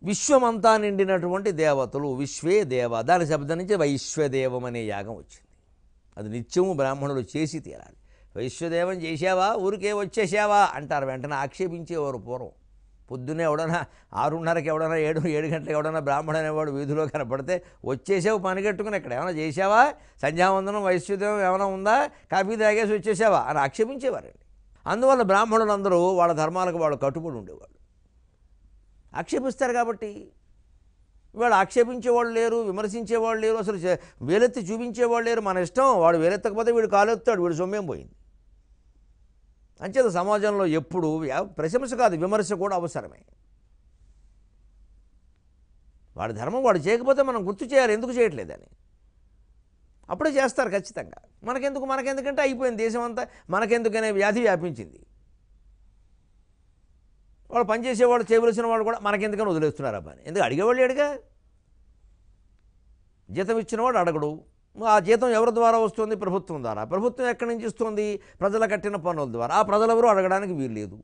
విశ్వమంతా నిండినటువంటి దేవతలు, విశ్వే దేవ, దాని శబ్దం నుంచి వైశ్వదేవం అనే యాగం వచ్చింది. అది నిత్యము బ్రాహ్మణులు చేసి తీరాలి. వైశ్వదేవం చేసావా, ఊరికే వచ్చేసావా అంటారు, వెంటనే ఆక్షేపించేవారు పూర్వం. పొద్దున్నే ఎవడన్నా 6:30కి ఎవడన్నా 7 గంటలకు ఎవడన్నా బ్రాహ్మణ అనేవాడు వీధిలో కనపడితే వచ్చేసావు పనిగట్టుకుని, ఇక్కడ ఏమైనా చేసావా, సంధ్యావందనం వైశ్వదేవం ఏమైనా ఉందా, కాఫీ తాగేసి వచ్చేసావా అని ఆక్షేపించేవారండి. అందువల్ల బ్రాహ్మణులందరూ వాళ్ళ ధర్మాలకు వాళ్ళు కట్టుబడి ఉండేవాళ్ళు. ఆక్షేపిస్తారు కాబట్టి ఇవాళ ఆక్షేపించేవాళ్ళు లేరు, విమర్శించేవాళ్ళు లేరు, అసలు వేలెత్తి చూపించేవాళ్ళు లేరు. మన ఇష్టం, వాడు వేలెత్తకపోతే వీడు కాలెత్తాడు, వీడు సొమ్మేం పోయింది. అంచేత సమాజంలో ఎప్పుడు ప్రశంస కాదు, విమర్శ కూడా అవసరమే. వాడి ధర్మం వాడు చేయకపోతే మనం గుర్తు చేయాలి, ఎందుకు చేయట్లేదని. అప్పుడే చేస్తారు ఖచ్చితంగా. మనకెందుకంటే అయిపోయింది, దేశం అంతా మనకెందుకనే వ్యాధి వ్యాపించింది. వాళ్ళు పనిచేసేవాళ్ళు, చేయవలసిన వాళ్ళు కూడా మనకెందుకని వదిలేస్తున్నారు ఆ పని. ఎందుకు అడిగేవాళ్ళు అడిగా, జీతం ఇచ్చినవాడు అడగడు. ఆ జీతం ఎవరి ద్వారా వస్తుంది, ప్రభుత్వం ద్వారా. ప్రభుత్వం ఎక్కడి నుంచి ఇస్తుంది, ప్రజలు కట్టిన పన్నుల ద్వారా. ఆ ప్రజలెవరూ అడగడానికి వీలు లేదు.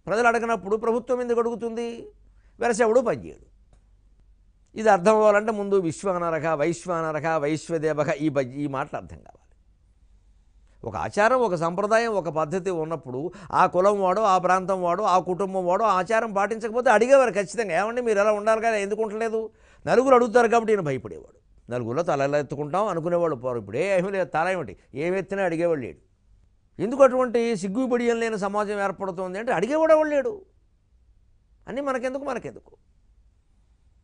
ప్రజలు అడగనప్పుడు ప్రభుత్వం ఎందుకు అడుగుతుంది, వెరసెవడు పనిచేయడు. ఇది అర్థం అవ్వాలంటే ముందు విశ్వానరక, వైశ్వానరక, వైశ్వదేవక ఈ మాటలు అర్థం కావాలి. ఒక ఆచారం, ఒక సంప్రదాయం, ఒక పద్ధతి ఉన్నప్పుడు ఆ కులం వాడు, ఆ ప్రాంతం వాడు, ఆ కుటుంబం వాడు ఆచారం పాటించకపోతే అడిగేవారు ఖచ్చితంగా, ఏమండి మీరు ఎలా ఉండాలి కదా, ఎందుకు ఉండలేదు. నలుగురు అడుగుతారు కాబట్టి ఈయన భయపడేవాడు. నలుగురిలో తల ఎలా ఎత్తుకుంటాం అనుకునేవాళ్ళు పోరు. ఇప్పుడు ఏమీ లేదు, తల ఏమిటి, ఏమెత్తినా అడిగేవాళ్ళు లేడు. ఎందుకు అటువంటి సిగ్గుబడియం లేని సమాజం ఏర్పడుతుంది అంటే అడిగేవాడు ఎవడు లేడు. అన్నీ మనకెందుకు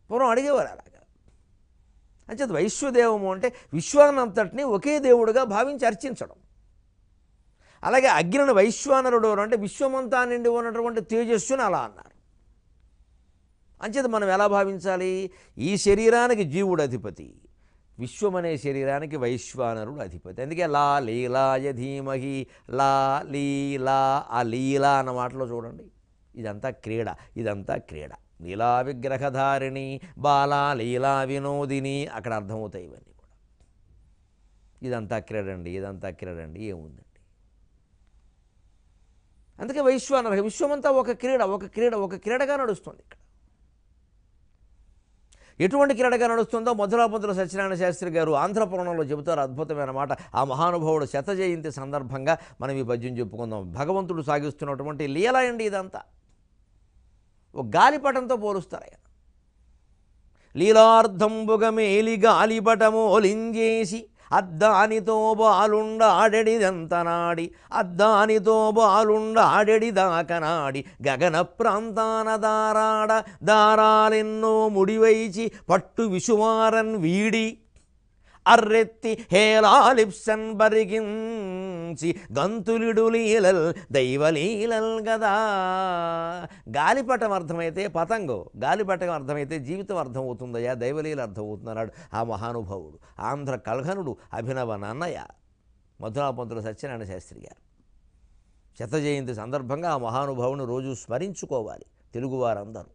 పూర్వం అడిగేవారు అలాగా. అంచేత వైశ్వదేవము అంటే విశ్వానంతటిని ఒకే దేవుడుగా భావించి అర్చించడం. అలాగే అగ్నిని వైశ్వానరుడు అంటే విశ్వమంతా నిండి ఉన్నటువంటి తేజస్సుని అలా అన్నారు. అంచేత మనం ఎలా భావించాలి, ఈ శరీరానికి జీవుడు అధిపతి, విశ్వం అనే శరీరానికి వైశ్వానరుడు అధిపతి. అందుకే లా లీలాయ ధీమహి, లా లీలా, ఆ లీలా అన్న మాటలో చూడండి, ఇదంతా క్రీడ. లీలా విగ్రహధారిణి, బాలా లీలా వినోదిని, అక్కడ అర్థమవుతాయి ఇవన్నీ కూడా. ఇదంతా క్రీడండి, ఏముందండి. అందుకే వైశ్వానర, విశ్వమంతా ఒక క్రీడగా నడుస్తుంది. ఇక్కడ ఎటువంటి క్రీడగా నడుస్తుందో మధురాపుత్ర సత్యనారాయణ శాస్త్రి గారు ఆంధ్రపురాణంలో చెబుతారు అద్భుతమైన మాట. ఆ మహానుభావుడు శత జయంతి సందర్భంగా మనం ఈ పద్యం చెప్పుకుందాం. భగవంతుడు సాగిస్తున్నటువంటి లీల అండి ఇదంతా. ఒక గాలిపటంతో పోలుస్తారు ఆయన. లీలార్థంబుగమేలి గాలిపటమోలింజేసి అద్దానితో బాలుండాడెడిదంతనాడి, అద్దానితో బాలుండాడెడిదాకనాడి, గగన ప్రాంతాన దారాలెన్నో ముడివైచి పట్టు విషుమారన్ వీడి, అర్రెత్తి హేలాలిప్సన్ బరిగించి గంతులుడు లీలల్ దైవలీలల్ గదా. గాలిపటం అర్థమైతే పతంగం, గాలిపటం అర్థమైతే జీవితం అర్థమవుతుందయ్యా, దైవలీల అర్థమవుతుందన్నాడు ఆ మహానుభావుడు, ఆంధ్ర కల్హనుడు, అభినవ నన్నయ్య మధురాపుత్ర సత్యనారాయణ శాస్త్రి గారు. శత జయంతి సందర్భంగా ఆ మహానుభావుని రోజు స్మరించుకోవాలి తెలుగువారందరూ.